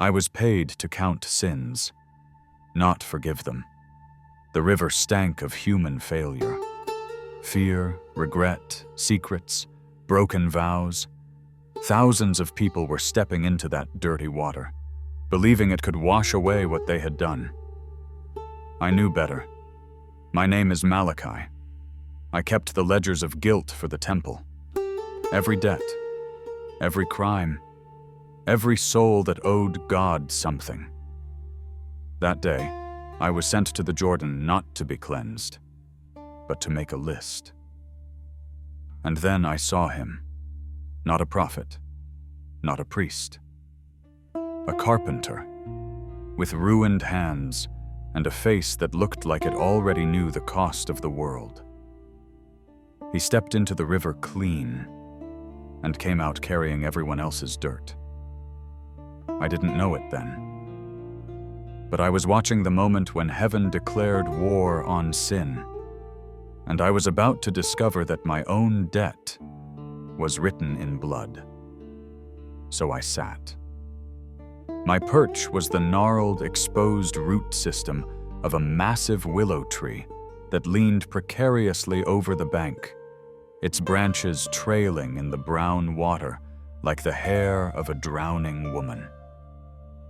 I was paid to count sins, not forgive them. The river stank of human failure. Fear, regret, secrets, broken vows. Thousands of people were stepping into that dirty water, believing it could wash away what they had done. I knew better. My name is Malachi. I kept the ledgers of guilt for the temple. Every debt, every crime, every soul that owed God something. That day, I was sent to the Jordan not to be cleansed, but to make a list. And then I saw him, not a prophet, not a priest, a carpenter, with ruined hands and a face that looked like it already knew the cost of the world. He stepped into the river clean and came out carrying everyone else's dirt. I didn't know it then, but I was watching the moment when heaven declared war on sin, and I was about to discover that my own debt was written in blood. So I sat. My perch was the gnarled, exposed root system of a massive willow tree that leaned precariously over the bank, its branches trailing in the brown water like the hair of a drowning woman.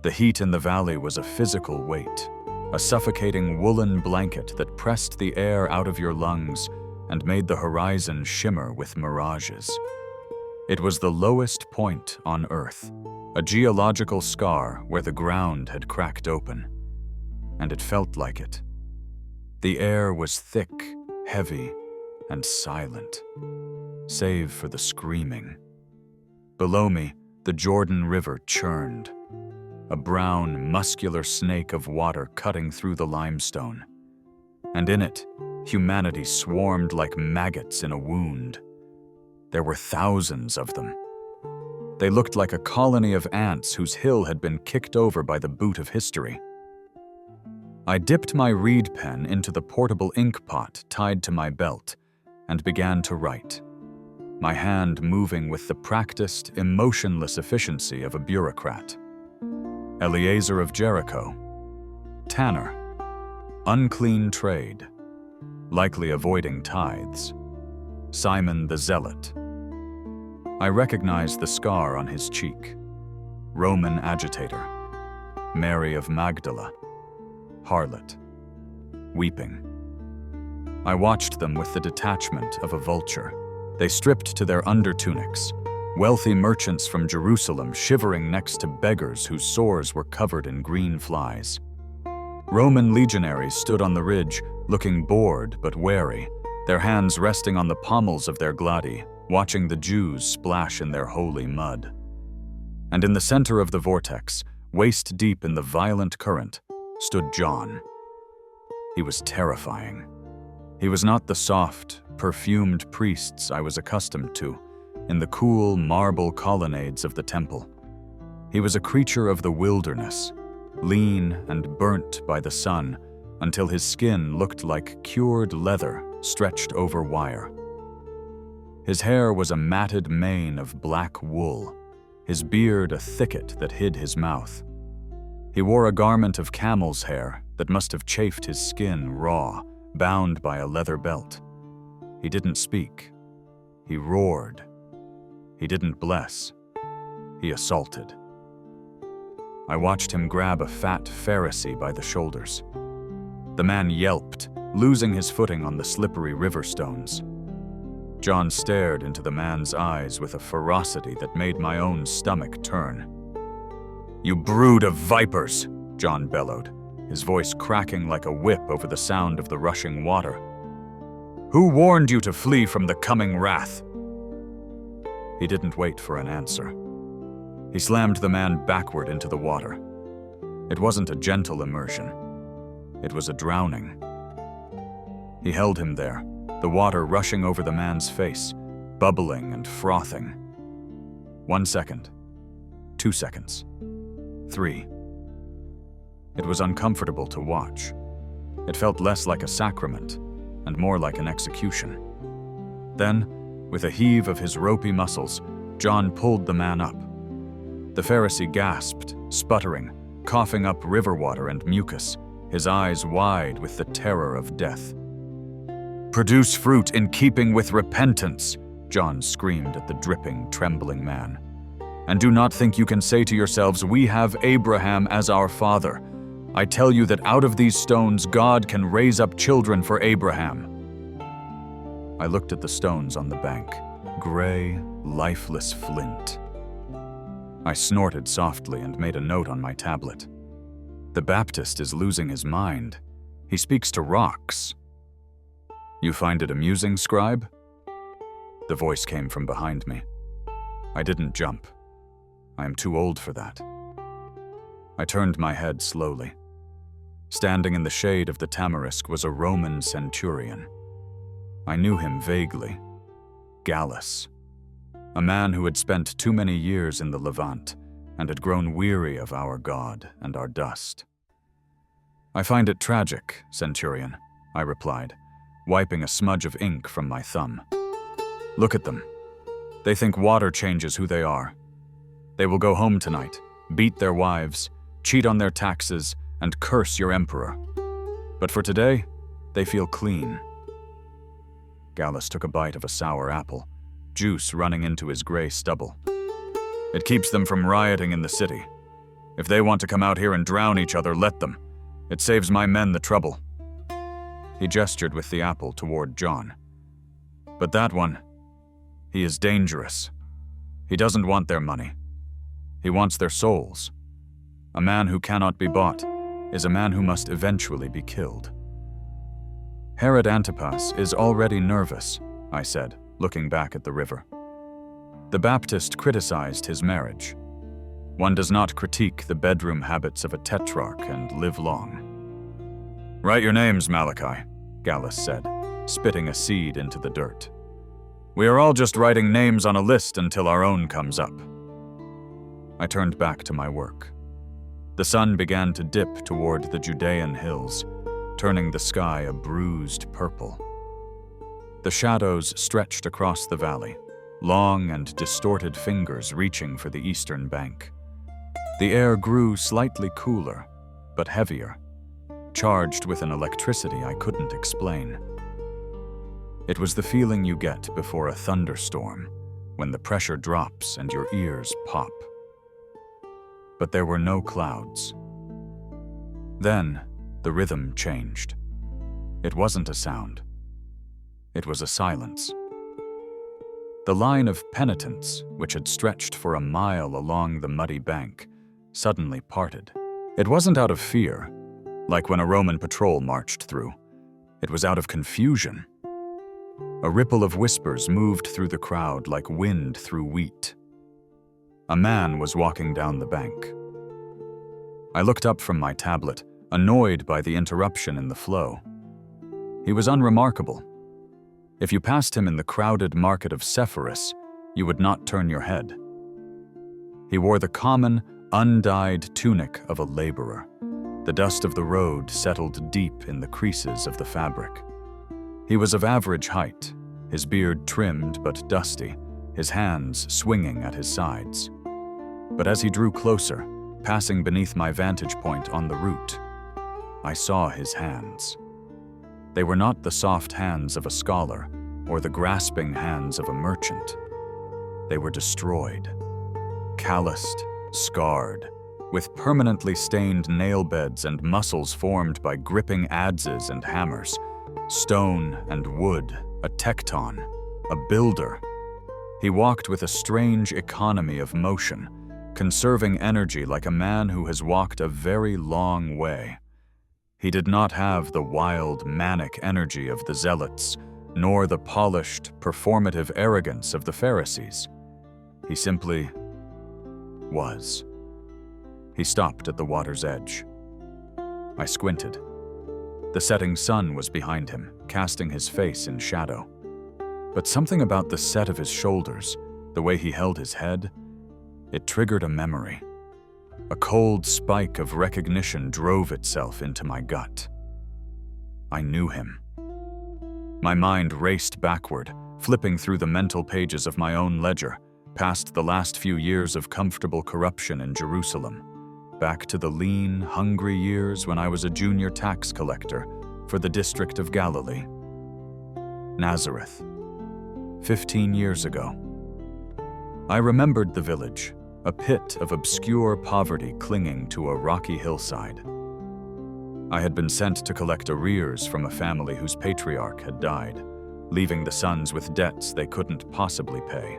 The heat in the valley was a physical weight, a suffocating woolen blanket that pressed the air out of your lungs and made the horizon shimmer with mirages. It was the lowest point on Earth, a geological scar where the ground had cracked open, and it felt like it. The air was thick, heavy, and silent, save for the screaming. Below me, the Jordan River churned, a brown, muscular snake of water cutting through the limestone. And in it, humanity swarmed like maggots in a wound. There were thousands of them. They looked like a colony of ants whose hill had been kicked over by the boot of history. I dipped my reed pen into the portable ink pot tied to my belt and began to write, my hand moving with the practiced, emotionless efficiency of a bureaucrat. Eliezer of Jericho, tanner, unclean trade, likely avoiding tithes, Simon the Zealot. I recognized the scar on his cheek, Roman agitator, Mary of Magdala, harlot, weeping. I watched them with the detachment of a vulture. They stripped to their undertunics, wealthy merchants from Jerusalem shivering next to beggars whose sores were covered in green flies. Roman legionaries stood on the ridge, looking bored but wary, their hands resting on the pommels of their gladi, watching the Jews splash in their holy mud. And in the center of the vortex, waist deep in the violent current, stood John. He was terrifying. He was not the soft, perfumed priests I was accustomed to in the cool marble colonnades of the temple. He was a creature of the wilderness, lean and burnt by the sun until his skin looked like cured leather stretched over wire. His hair was a matted mane of black wool, his beard a thicket that hid his mouth. He wore a garment of camel's hair that must have chafed his skin raw, bound by a leather belt. He didn't speak. He roared. He didn't bless. He assaulted. I watched him grab a fat Pharisee by the shoulders. The man yelped, losing his footing on the slippery river stones. John stared into the man's eyes with a ferocity that made my own stomach turn. "You brood of vipers," John bellowed, his voice cracking like a whip over the sound of the rushing water. "Who warned you to flee from the coming wrath?" He didn't wait for an answer. He slammed the man backward into the water. It wasn't a gentle immersion. It was a drowning. He held him there, the water rushing over the man's face, bubbling and frothing. 1 second, 2 seconds, 3. It was uncomfortable to watch. It felt less like a sacrament and more like an execution. Then, with a heave of his ropey muscles, John pulled the man up. The Pharisee gasped, sputtering, coughing up river water and mucus, his eyes wide with the terror of death. "Produce fruit in keeping with repentance," John screamed at the dripping, trembling man. "And do not think you can say to yourselves, 'We have Abraham as our father.' I tell you that out of these stones God can raise up children for Abraham." I looked at the stones on the bank, gray, lifeless flint. I snorted softly and made a note on my tablet. "The Baptist is losing his mind. He speaks to rocks." "You find it amusing, scribe?" The voice came from behind me. I didn't jump. I am too old for that. I turned my head slowly. Standing in the shade of the tamarisk was a Roman centurion. I knew him vaguely. Gallus. A man who had spent too many years in the Levant and had grown weary of our God and our dust. "I find it tragic, Centurion," I replied, wiping a smudge of ink from my thumb. "Look at them. They think water changes who they are. They will go home tonight, beat their wives, cheat on their taxes, and curse your emperor. But for today, they feel clean." Gallus took a bite of a sour apple, juice running into his gray stubble. "It keeps them from rioting in the city. If they want to come out here and drown each other, let them. It saves my men the trouble." He gestured with the apple toward John. "But that one, he is dangerous. He doesn't want their money. He wants their souls. A man who cannot be bought is a man who must eventually be killed." "Herod Antipas is already nervous," I said, looking back at the river. "The Baptist criticized his marriage. One does not critique the bedroom habits of a tetrarch and live long." "Write your names, Malachi," Gallus said, spitting a seed into the dirt. "We are all just writing names on a list until our own comes up." I turned back to my work. The sun began to dip toward the Judean hills, turning the sky a bruised purple. The shadows stretched across the valley, long and distorted fingers reaching for the eastern bank. The air grew slightly cooler, but heavier, charged with an electricity I couldn't explain. It was the feeling you get before a thunderstorm, when the pressure drops and your ears pop. But there were no clouds. Then, the rhythm changed. It wasn't a sound. It was a silence. The line of penitents, which had stretched for a mile along the muddy bank, suddenly parted. It wasn't out of fear, like when a Roman patrol marched through. It was out of confusion. A ripple of whispers moved through the crowd like wind through wheat. A man was walking down the bank. I looked up from my tablet, annoyed by the interruption in the flow. He was unremarkable. If you passed him in the crowded market of Sepphoris, you would not turn your head. He wore the common, undyed tunic of a laborer. The dust of the road settled deep in the creases of the fabric. He was of average height, his beard trimmed but dusty, his hands swinging at his sides. But as he drew closer, passing beneath my vantage point on the route, I saw his hands. They were not the soft hands of a scholar or the grasping hands of a merchant. They were destroyed, calloused, scarred, with permanently stained nail beds and muscles formed by gripping adzes and hammers, stone and wood, a tecton, a builder. He walked with a strange economy of motion, conserving energy like a man who has walked a very long way. He did not have the wild, manic energy of the zealots, nor the polished, performative arrogance of the Pharisees. He simply was. He stopped at the water's edge. I squinted. The setting sun was behind him, casting his face in shadow. But something about the set of his shoulders, the way he held his head, it triggered a memory. A cold spike of recognition drove itself into my gut. I knew him. My mind raced backward, flipping through the mental pages of my own ledger, past the last few years of comfortable corruption in Jerusalem, back to the lean, hungry years when I was a junior tax collector for the District of Galilee. Nazareth, 15 years ago. I remembered the village, a pit of obscure poverty clinging to a rocky hillside. I had been sent to collect arrears from a family whose patriarch had died, leaving the sons with debts they couldn't possibly pay.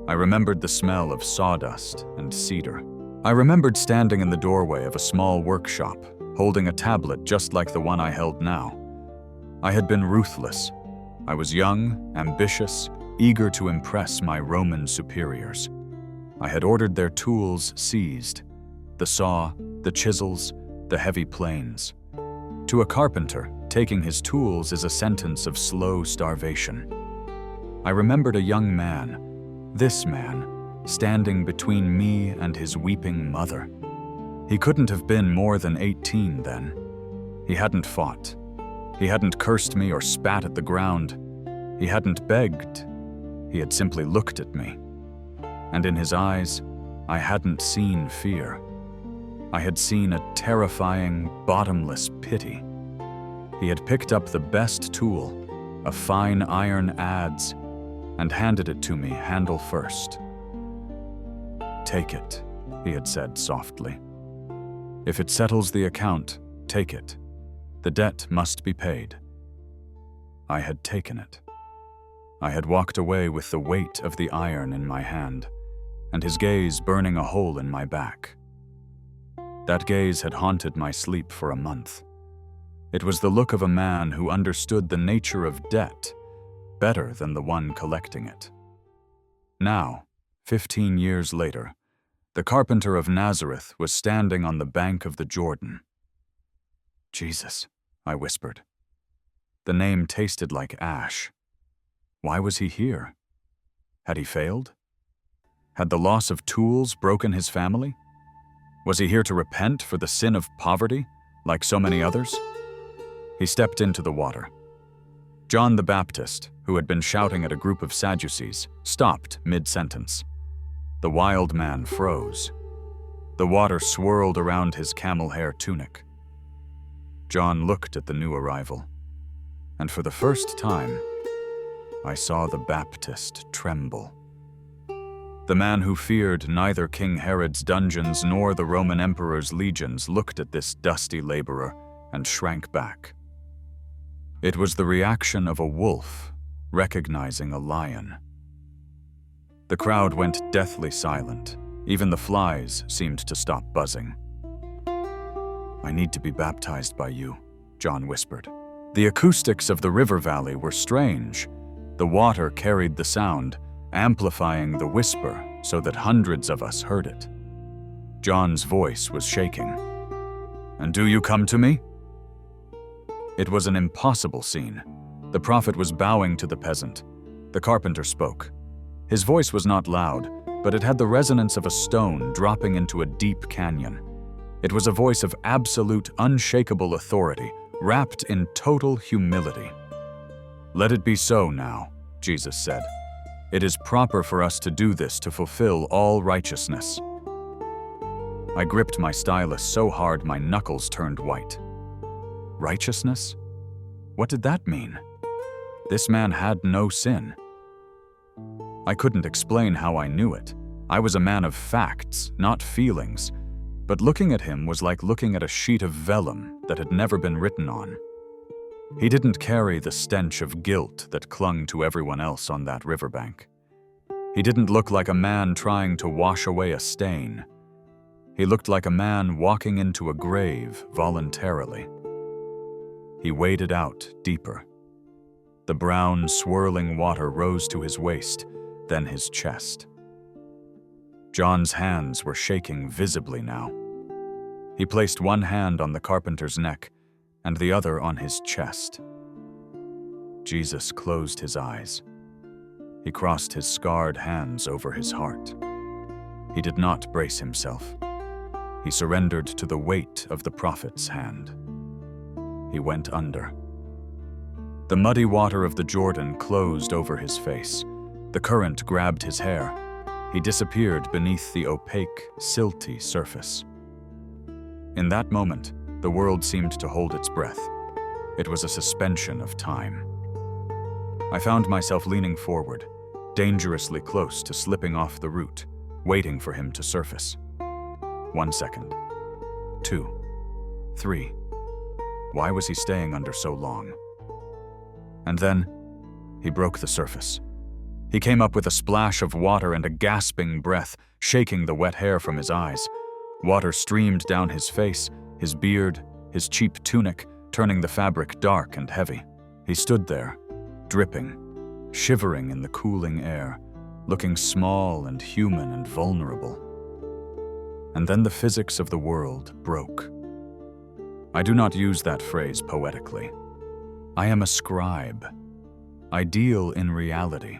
I remembered the smell of sawdust and cedar. I remembered standing in the doorway of a small workshop, holding a tablet just like the one I held now. I had been ruthless. I was young, ambitious, eager to impress my Roman superiors. I had ordered their tools seized, the saw, the chisels, the heavy planes. To a carpenter, taking his tools is a sentence of slow starvation. I remembered a young man, this man, standing between me and his weeping mother. He couldn't have been more than 18 then. He hadn't fought. He hadn't cursed me or spat at the ground. He hadn't begged. He had simply looked at me. And in his eyes, I hadn't seen fear. I had seen a terrifying, bottomless pity. He had picked up the best tool, a fine iron adze, and handed it to me handle first. "Take it," he had said softly. "If it settles the account, take it. The debt must be paid." I had taken it. I had walked away with the weight of the iron in my hand, and his gaze burning a hole in my back. That gaze had haunted my sleep for a month. It was the look of a man who understood the nature of debt better than the one collecting it. Now, 15 years later, the carpenter of Nazareth was standing on the bank of the Jordan. "Jesus," I whispered. The name tasted like ash. Why was he here? Had he failed? Had the loss of tools broken his family? Was he here to repent for the sin of poverty, like so many others? He stepped into the water. John the Baptist, who had been shouting at a group of Sadducees, stopped mid-sentence. The wild man froze. The water swirled around his camel hair tunic. John looked at the new arrival, and for the first time, I saw the Baptist tremble. The man who feared neither King Herod's dungeons nor the Roman emperor's legions looked at this dusty laborer and shrank back. It was the reaction of a wolf recognizing a lion. The crowd went deathly silent. Even the flies seemed to stop buzzing. "I need to be baptized by you," John whispered. The acoustics of the river valley were strange. The water carried the sound, amplifying the whisper so that hundreds of us heard it. John's voice was shaking. "And do you come to me?" It was an impossible scene. The prophet was bowing to the peasant. The carpenter spoke. His voice was not loud, but it had the resonance of a stone dropping into a deep canyon. It was a voice of absolute, unshakable authority, wrapped in total humility. "Let it be so now," Jesus said. "It is proper for us to do this to fulfill all righteousness." I gripped my stylus so hard my knuckles turned white. Righteousness? What did that mean? This man had no sin. I couldn't explain how I knew it. I was a man of facts, not feelings, but looking at him was like looking at a sheet of vellum that had never been written on. He didn't carry the stench of guilt that clung to everyone else on that riverbank. He didn't look like a man trying to wash away a stain. He looked like a man walking into a grave voluntarily. He waded out deeper. The brown, swirling water rose to his waist, then his chest. John's hands were shaking visibly now. He placed one hand on the carpenter's neck and the other on his chest. Jesus closed his eyes. He crossed his scarred hands over his heart. He did not brace himself. He surrendered to the weight of the prophet's hand. He went under. The muddy water of the Jordan closed over his face. The current grabbed his hair. He disappeared beneath the opaque, silty surface. In that moment, the world seemed to hold its breath. It was a suspension of time. I found myself leaning forward, dangerously close to slipping off the route, waiting for him to surface. 1 second. 2. 3. Why was he staying under so long? And then, he broke the surface. He came up with a splash of water and a gasping breath, shaking the wet hair from his eyes. Water streamed down his face, his beard, his cheap tunic, turning the fabric dark and heavy. He stood there, dripping, shivering in the cooling air, looking small and human and vulnerable. And then the physics of the world broke. I do not use that phrase poetically. I am a scribe. I deal in reality.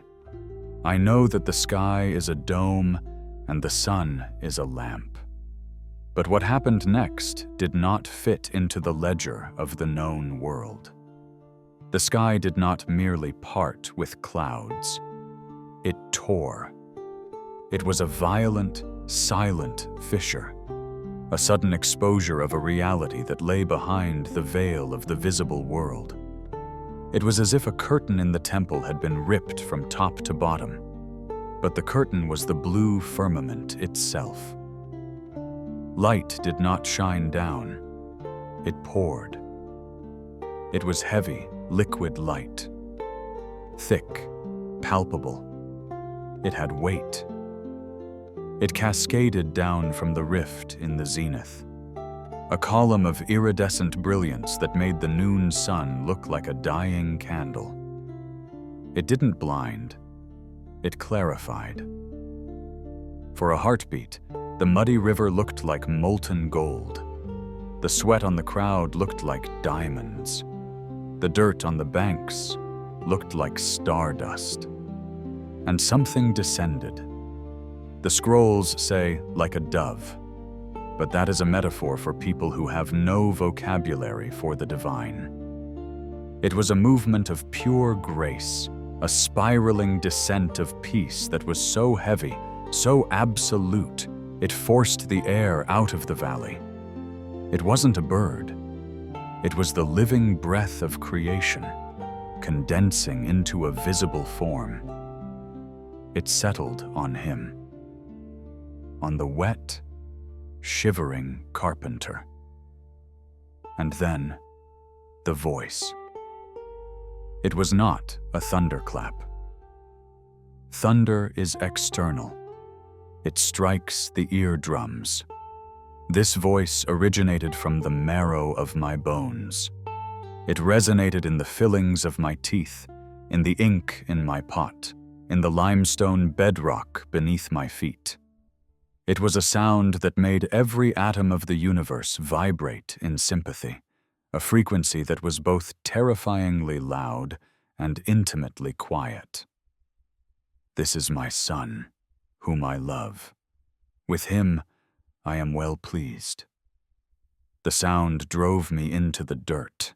I know that the sky is a dome and the sun is a lamp. But what happened next did not fit into the ledger of the known world. The sky did not merely part with clouds. It tore. It was a violent, silent fissure, a sudden exposure of a reality that lay behind the veil of the visible world. It was as if a curtain in the temple had been ripped from top to bottom, but the curtain was the blue firmament itself. Light did not shine down. It poured. It was heavy, liquid light. Thick, palpable. It had weight. It cascaded down from the rift in the zenith, a column of iridescent brilliance that made the noon sun look like a dying candle. It didn't blind. It clarified. For a heartbeat, the muddy river looked like molten gold. The sweat on the crowd looked like diamonds. The dirt on the banks looked like stardust. And something descended. The scrolls say, like a dove, but that is a metaphor for people who have no vocabulary for the divine. It was a movement of pure grace, a spiraling descent of peace that was so heavy, so absolute, it forced the air out of the valley. It wasn't a bird. It was the living breath of creation, condensing into a visible form. It settled on him, on the wet, shivering carpenter. And then, the voice. It was not a thunderclap. Thunder is external. It strikes the eardrums. This voice originated from the marrow of my bones. It resonated in the fillings of my teeth, in the ink in my pot, in the limestone bedrock beneath my feet. It was a sound that made every atom of the universe vibrate in sympathy, a frequency that was both terrifyingly loud and intimately quiet. This is my son, whom I love. With him, I am well pleased. The sound drove me into the dirt.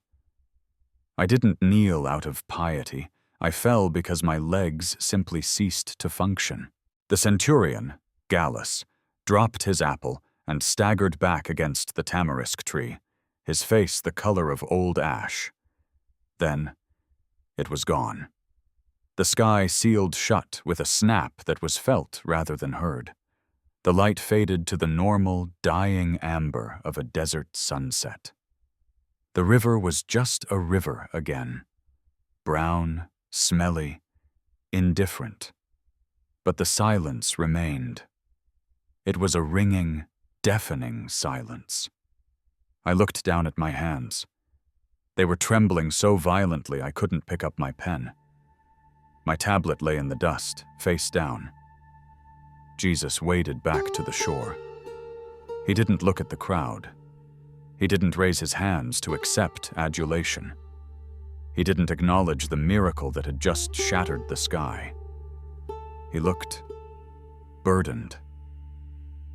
I didn't kneel out of piety. I fell because my legs simply ceased to function. The centurion, Gallus, dropped his apple and staggered back against the tamarisk tree, his face the color of old ash. Then, it was gone. The sky sealed shut with a snap that was felt rather than heard. The light faded to the normal, dying amber of a desert sunset. The river was just a river again, brown, smelly, indifferent. But the silence remained. It was a ringing, deafening silence. I looked down at my hands. They were trembling so violently I couldn't pick up my pen. My tablet lay in the dust, face down. Jesus waded back to the shore. He didn't look at the crowd. He didn't raise his hands to accept adulation. He didn't acknowledge the miracle that had just shattered the sky. He looked burdened.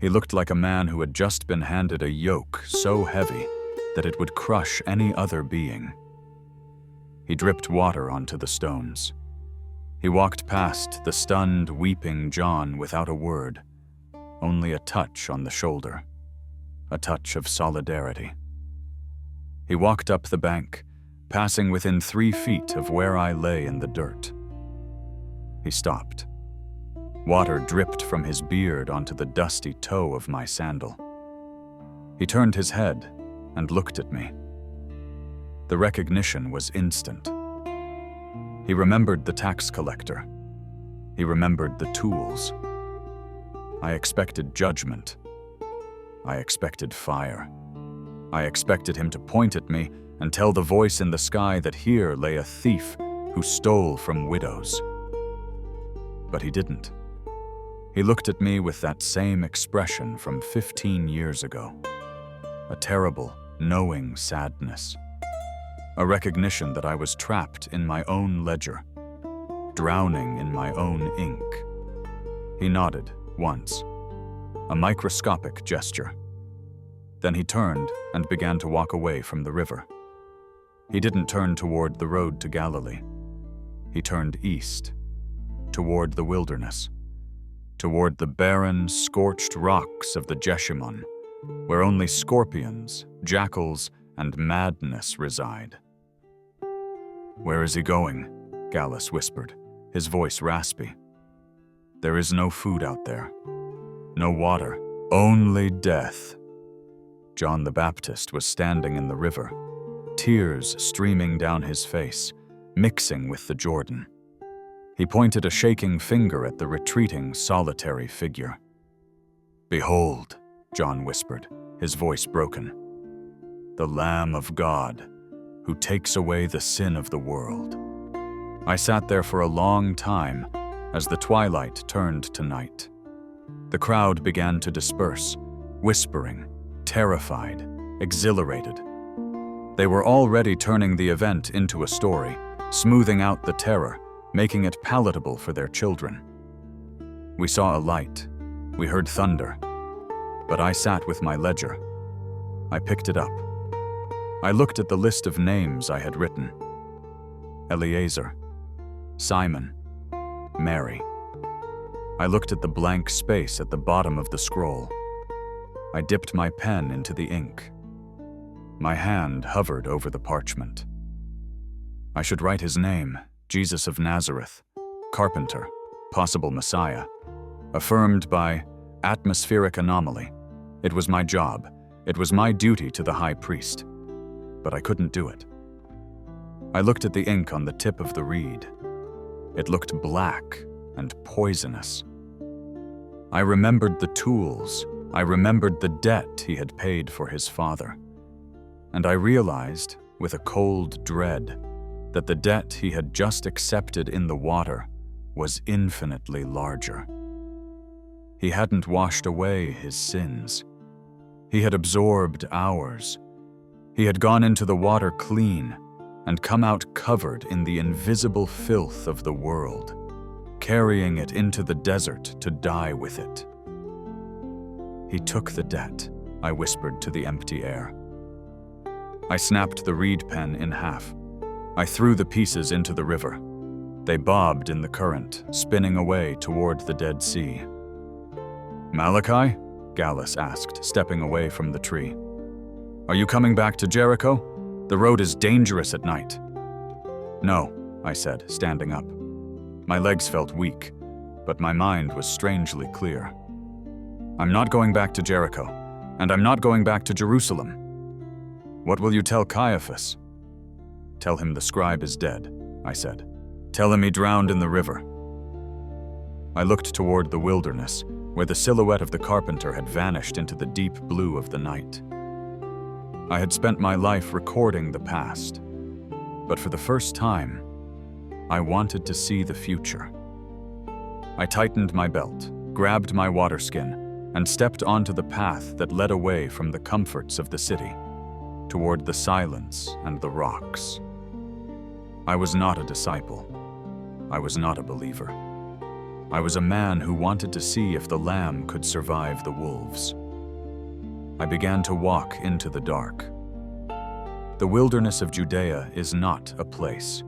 He looked like a man who had just been handed a yoke so heavy that it would crush any other being. He dripped water onto the stones. He walked past the stunned, weeping John without a word, only a touch on the shoulder, a touch of solidarity. He walked up the bank, passing within 3 feet of where I lay in the dirt. He stopped. Water dripped from his beard onto the dusty toe of my sandal. He turned his head and looked at me. The recognition was instant. He remembered the tax collector. He remembered the tools. I expected judgment. I expected fire. I expected him to point at me and tell the voice in the sky that here lay a thief who stole from widows. But he didn't. He looked at me with that same expression from 15 years ago. A terrible, knowing sadness. A recognition that I was trapped in my own ledger, drowning in my own ink. He nodded once, a microscopic gesture. Then he turned and began to walk away from the river. He didn't turn toward the road to Galilee. He turned east, toward the wilderness, toward the barren, scorched rocks of the Jeshimon, where only scorpions, jackals, and madness reside. "Where is he going?" Gallus whispered, his voice raspy. "There is no food out there. No water. Only death." John the Baptist was standing in the river, tears streaming down his face, mixing with the Jordan. He pointed a shaking finger at the retreating, solitary figure. "Behold," John whispered, his voice broken, "the Lamb of God, who takes away the sin of the world." I sat there for a long time as the twilight turned to night. The crowd began to disperse, whispering, terrified, exhilarated. They were already turning the event into a story, smoothing out the terror, making it palatable for their children. We saw a light. We heard thunder. But I sat with my ledger. I picked it up. I looked at the list of names I had written. Eliezer, Simon, Mary. I looked at the blank space at the bottom of the scroll. I dipped my pen into the ink. My hand hovered over the parchment. I should write his name, Jesus of Nazareth, carpenter, possible Messiah, affirmed by atmospheric anomaly. It was my job. It was my duty to the high priest. But I couldn't do it. I looked at the ink on the tip of the reed. It looked black and poisonous. I remembered the tools. I remembered the debt he had paid for his father. And I realized, with a cold dread, that the debt he had just accepted in the water was infinitely larger. He hadn't washed away his sins. He had absorbed ours. He had gone into the water clean and come out covered in the invisible filth of the world, carrying it into the desert to die with it. "He took the debt," I whispered to the empty air. I snapped the reed pen in half. I threw the pieces into the river. They bobbed in the current, spinning away toward the Dead Sea. "Malachi?" Gallus asked, stepping away from the tree. "Are you coming back to Jericho? The road is dangerous at night." "No," I said, standing up. My legs felt weak, but my mind was strangely clear. "I'm not going back to Jericho, and I'm not going back to Jerusalem." "What will you tell Caiaphas?" "Tell him the scribe is dead," I said. "Tell him he drowned in the river." I looked toward the wilderness, where the silhouette of the carpenter had vanished into the deep blue of the night. I had spent my life recording the past, but for the first time, I wanted to see the future. I tightened my belt, grabbed my water skin, and stepped onto the path that led away from the comforts of the city, toward the silence and the rocks. I was not a disciple. I was not a believer. I was a man who wanted to see if the lamb could survive the wolves. I began to walk into the dark. The wilderness of Judea is not a place.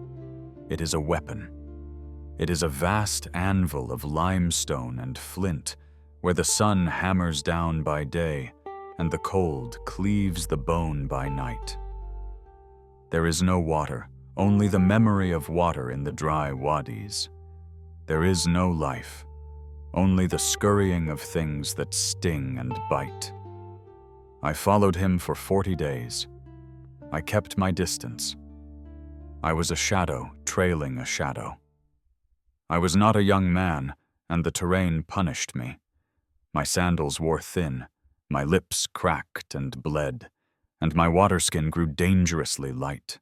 It is a weapon. It is a vast anvil of limestone and flint, where the sun hammers down by day and the cold cleaves the bone by night. There is no water, only the memory of water in the dry wadis. There is no life, only the scurrying of things that sting and bite. I followed him for 40 days. I kept my distance. I was a shadow trailing a shadow. I was not a young man, and the terrain punished me. My sandals wore thin, my lips cracked and bled, and my waterskin grew dangerously light.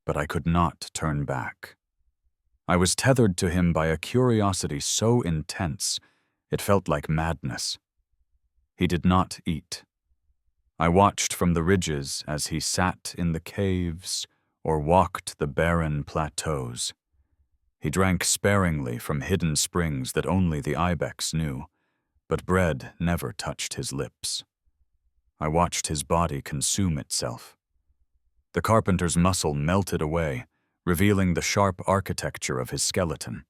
But I could not turn back. I was tethered to him by a curiosity so intense, it felt like madness. He did not eat. I watched from the ridges as he sat in the caves or walked the barren plateaus. He drank sparingly from hidden springs that only the ibex knew, but bread never touched his lips. I watched his body consume itself. The carpenter's muscle melted away, revealing the sharp architecture of his skeleton.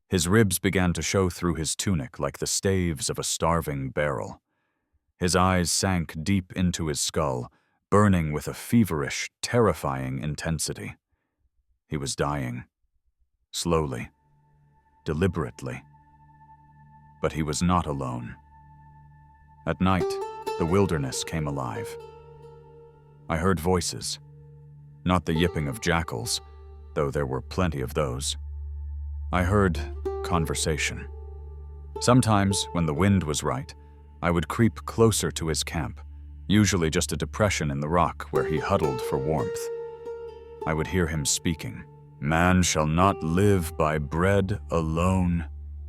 His ribs began to show through his tunic like the staves of a starving barrel. His eyes sank deep into his skull, burning with a feverish, terrifying intensity. He was dying. Slowly. Deliberately. But he was not alone. At night, the wilderness came alive. I heard voices. Not the yipping of jackals, though there were plenty of those. I heard conversation. Sometimes, when the wind was right, I would creep closer to his camp, usually just a depression in the rock where he huddled for warmth. I would hear him speaking. "Man shall not live by bread alone,"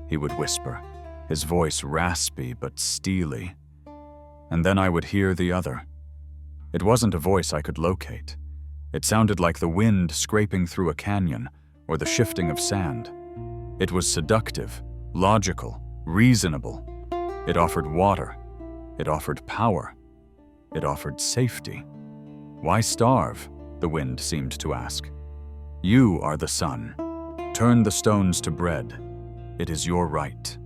he would whisper, his voice raspy but steely. And then I would hear the other. It wasn't a voice I could locate. It sounded like the wind scraping through a canyon or the shifting of sand. It was seductive, logical, reasonable. It offered water. It offered power. It offered safety. "Why starve?" the wind seemed to ask. "You are the sun. Turn the stones to bread. It is your right."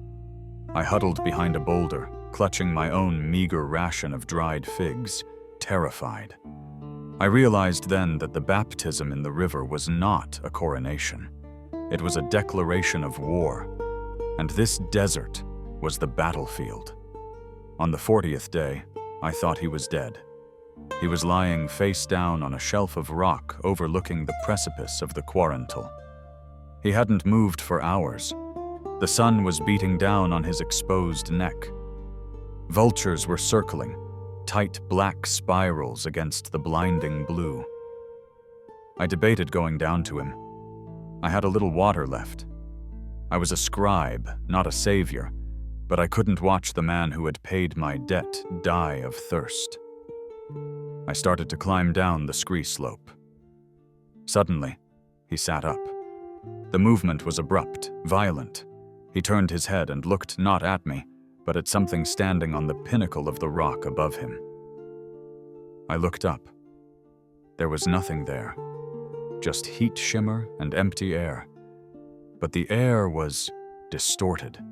I huddled behind a boulder, clutching my own meager ration of dried figs, terrified. I realized then that the baptism in the river was not a coronation. It was a declaration of war, and this desert was the battlefield. On the 40th day, I thought he was dead. He was lying face down on a shelf of rock overlooking the precipice of the Quarantal. He hadn't moved for hours. The sun was beating down on his exposed neck. Vultures were circling, tight black spirals against the blinding blue. I debated going down to him. I had a little water left. I was a scribe, not a savior, but I couldn't watch the man who had paid my debt die of thirst. I started to climb down the scree slope. Suddenly, he sat up. The movement was abrupt, violent. He turned his head and looked not at me, but at something standing on the pinnacle of the rock above him. I looked up. There was nothing there, just heat shimmer and empty air. But the air was distorted,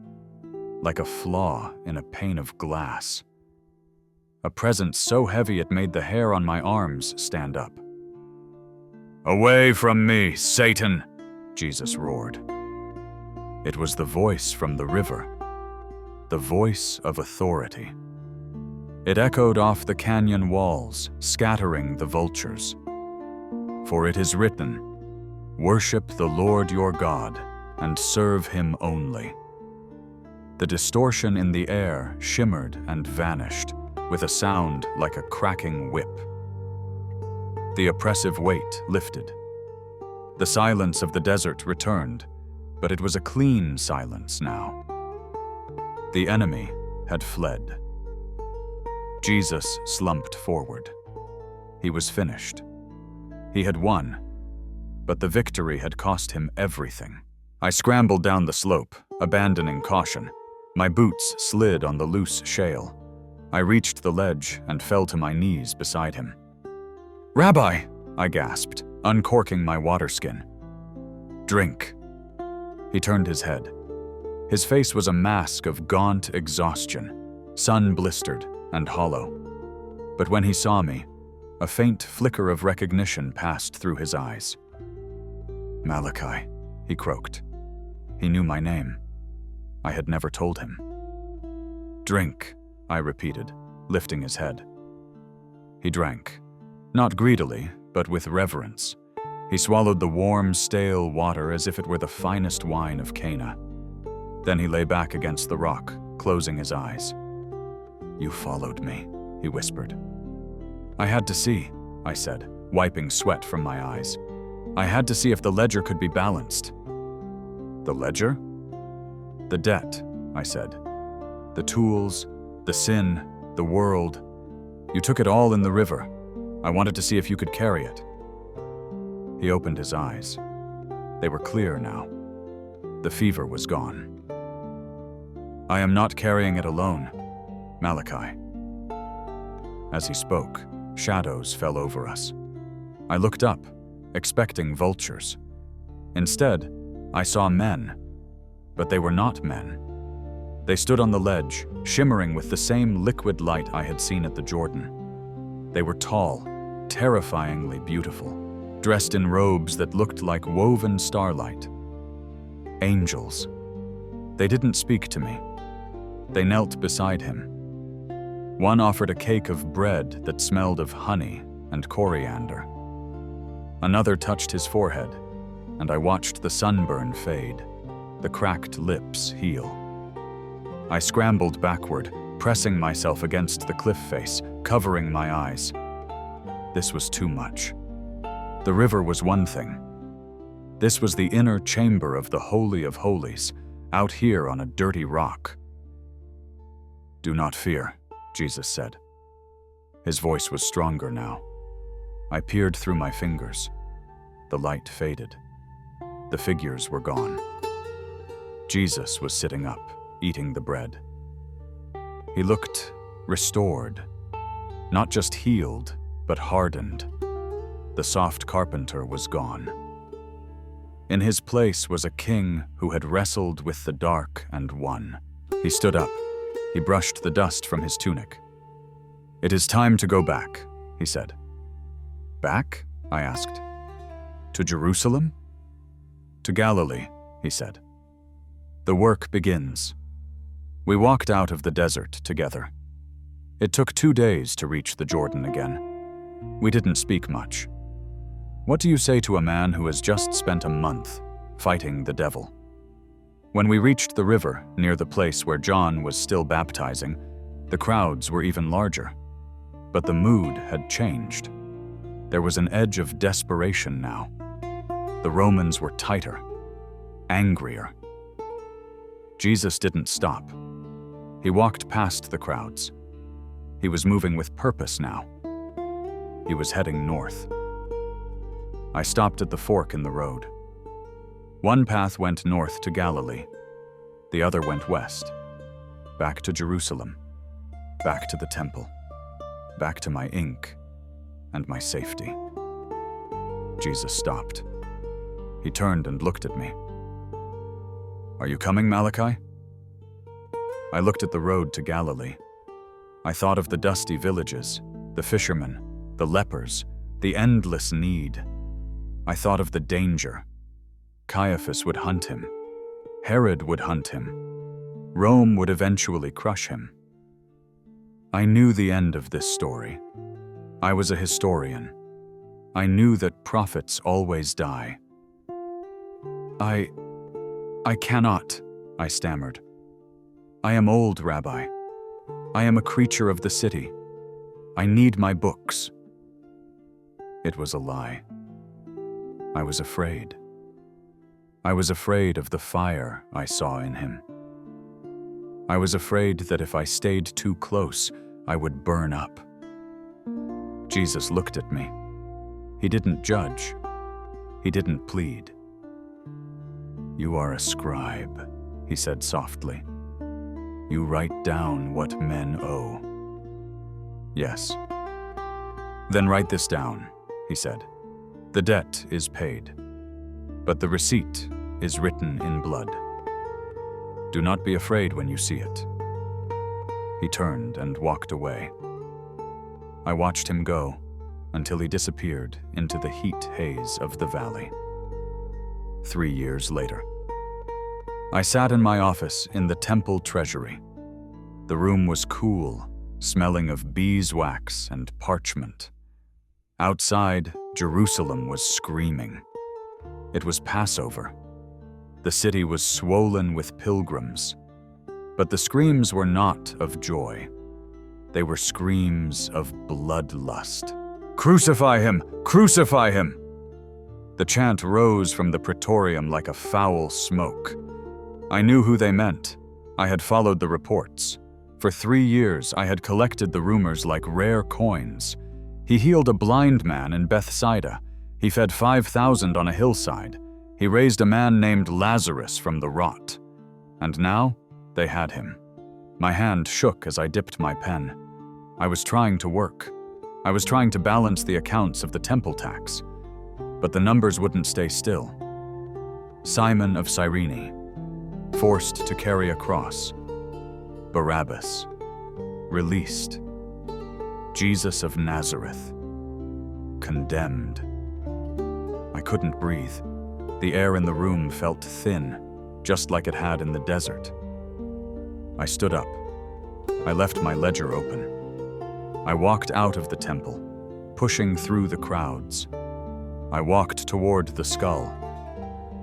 like a flaw in a pane of glass. A presence so heavy it made the hair on my arms stand up. "Away from me, Satan!" Jesus roared. It was the voice from the river, the voice of authority. It echoed off the canyon walls, scattering the vultures. For it is written, "Worship the Lord your God, and serve him only." The distortion in the air shimmered and vanished, with a sound like a cracking whip. The oppressive weight lifted. The silence of the desert returned, but it was a clean silence now. The enemy had fled. Jesus slumped forward. He was finished. He had won, but the victory had cost him everything. I scrambled down the slope, abandoning caution. My boots slid on the loose shale. I reached the ledge and fell to my knees beside him. "Rabbi," I gasped, uncorking my waterskin. "Drink." He turned his head. His face was a mask of gaunt exhaustion, sun-blistered and hollow. But when he saw me, a faint flicker of recognition passed through his eyes. "Malachi," he croaked. He knew my name. I had never told him. "Drink," I repeated, lifting his head. He drank, not greedily, but with reverence. He swallowed the warm, stale water as if it were the finest wine of Cana. Then he lay back against the rock, closing his eyes. "You followed me," he whispered. "I had to see," I said, wiping sweat from my eyes. "I had to see if the ledger could be balanced." "The ledger?" "The debt," I said. "The tools, the sin, the world. You took it all in the river. I wanted to see if you could carry it." He opened his eyes. They were clear now. The fever was gone. "I am not carrying it alone, Malachi." As he spoke, shadows fell over us. I looked up, expecting vultures. Instead, I saw men, but they were not men. They stood on the ledge, shimmering with the same liquid light I had seen at the Jordan. They were tall, terrifyingly beautiful, dressed in robes that looked like woven starlight. Angels. They didn't speak to me. They knelt beside him. One offered a cake of bread that smelled of honey and coriander. Another touched his forehead, and I watched the sunburn fade, the cracked lips heal. I scrambled backward, pressing myself against the cliff face, covering my eyes. This was too much. The river was one thing. This was the inner chamber of the Holy of Holies, out here on a dirty rock. "Do not fear," Jesus said. His voice was stronger now. I peered through my fingers. The light faded. The figures were gone. Jesus was sitting up, eating the bread. He looked restored, not just healed, but hardened. The soft carpenter was gone. In his place was a king who had wrestled with the dark and won. He stood up. He brushed the dust from his tunic. "It is time to go back," he said. "Back?" I asked. "To Jerusalem?" "To Galilee," he said. "The work begins." We walked out of the desert together. It took 2 days to reach the Jordan again. We didn't speak much. What do you say to a man who has just spent a month fighting the devil? When we reached the river, near the place where John was still baptizing, the crowds were even larger. But the mood had changed. There was an edge of desperation now. The Romans were tighter, angrier. Jesus didn't stop. He walked past the crowds. He was moving with purpose now. He was heading north. I stopped at the fork in the road. One path went north to Galilee. The other went west, back to Jerusalem, back to the temple, back to my ink and my safety. Jesus stopped. He turned and looked at me. "Are you coming, Malachi?" I looked at the road to Galilee. I thought of the dusty villages, the fishermen, the lepers, the endless need. I thought of the danger. Caiaphas would hunt him. Herod would hunt him. Rome would eventually crush him. I knew the end of this story. I was a historian. I knew that prophets always die. I cannot, I stammered. "I am old, Rabbi. I am a creature of the city. I need my books." It was a lie. I was afraid. I was afraid of the fire I saw in him. I was afraid that if I stayed too close, I would burn up. Jesus looked at me. He didn't judge. He didn't plead. "You are a scribe," he said softly. "You write down what men owe." "Yes." "Then write this down," he said. "The debt is paid. But the receipt, is written in blood. Do not be afraid when you see it." He turned and walked away. I watched him go until he disappeared into the heat haze of the valley. 3 years later, I sat in my office in the temple treasury. The room was cool, smelling of beeswax and parchment. Outside, Jerusalem was screaming. It was Passover. The city was swollen with pilgrims. But the screams were not of joy. They were screams of bloodlust. "Crucify him! Crucify him!" The chant rose from the praetorium like a foul smoke. I knew who they meant. I had followed the reports. For 3 years, I had collected the rumors like rare coins. He healed a blind man in Bethsaida. He fed 5,000 on a hillside. He raised a man named Lazarus from the rot. And now, they had him. My hand shook as I dipped my pen. I was trying to work. I was trying to balance the accounts of the temple tax. But the numbers wouldn't stay still. Simon of Cyrene, forced to carry a cross. Barabbas, released. Jesus of Nazareth, condemned. I couldn't breathe. The air in the room felt thin, just like it had in the desert. I stood up. I left my ledger open. I walked out of the temple, pushing through the crowds. I walked toward the skull.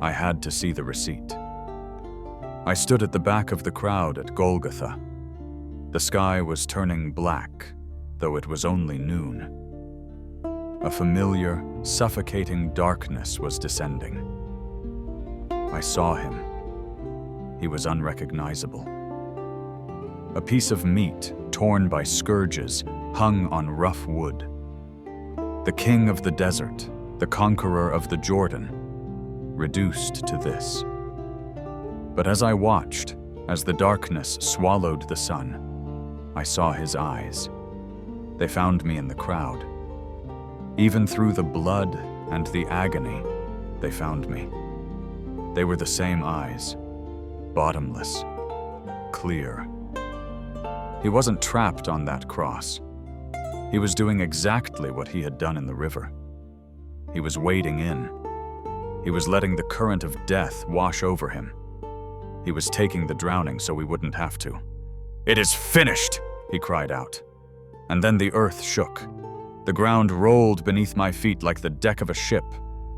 I had to see the receipt. I stood at the back of the crowd at Golgotha. The sky was turning black, though it was only noon. A familiar, suffocating darkness was descending. I saw him. He was unrecognizable. A piece of meat, torn by scourges, hung on rough wood. The king of the desert, the conqueror of the Jordan, reduced to this. But as I watched, as the darkness swallowed the sun, I saw his eyes. They found me in the crowd. Even through the blood and the agony, they found me. They were the same eyes, bottomless, clear. He wasn't trapped on that cross. He was doing exactly what he had done in the river. He was wading in. He was letting the current of death wash over him. He was taking the drowning so we wouldn't have to. "It is finished!" he cried out. And then the earth shook. The ground rolled beneath my feet like the deck of a ship.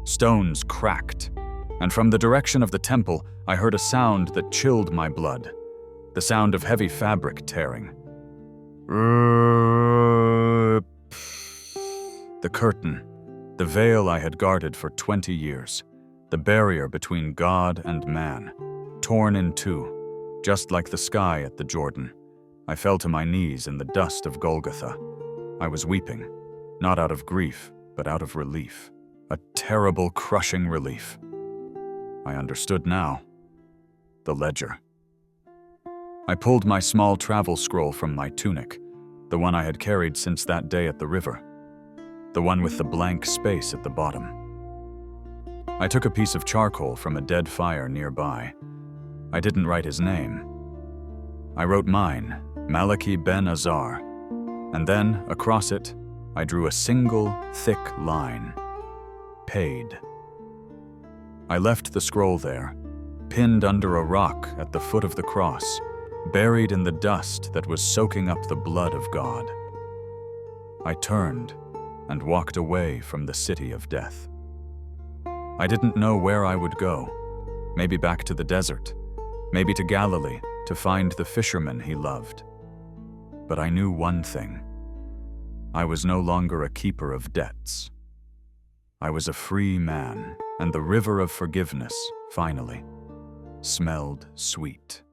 Stones cracked. And from the direction of the temple, I heard a sound that chilled my blood. The sound of heavy fabric tearing. The curtain, the veil I had guarded for 20 years, the barrier between God and man, torn in two, just like the sky at the Jordan. I fell to my knees in the dust of Golgotha. I was weeping, not out of grief, but out of relief. A terrible, crushing relief. I understood now. The ledger. I pulled my small travel scroll from my tunic, the one I had carried since that day at the river, the one with the blank space at the bottom. I took a piece of charcoal from a dead fire nearby. I didn't write his name. I wrote mine, Malachi ben Azar, and then, across it, I drew a single, thick line. Paid. I left the scroll there, pinned under a rock at the foot of the cross, buried in the dust that was soaking up the blood of God. I turned and walked away from the city of death. I didn't know where I would go. Maybe back to the desert, maybe to Galilee to find the fishermen he loved. But I knew one thing. I was no longer a keeper of debts. I was a free man, and the river of forgiveness, finally, smelled sweet.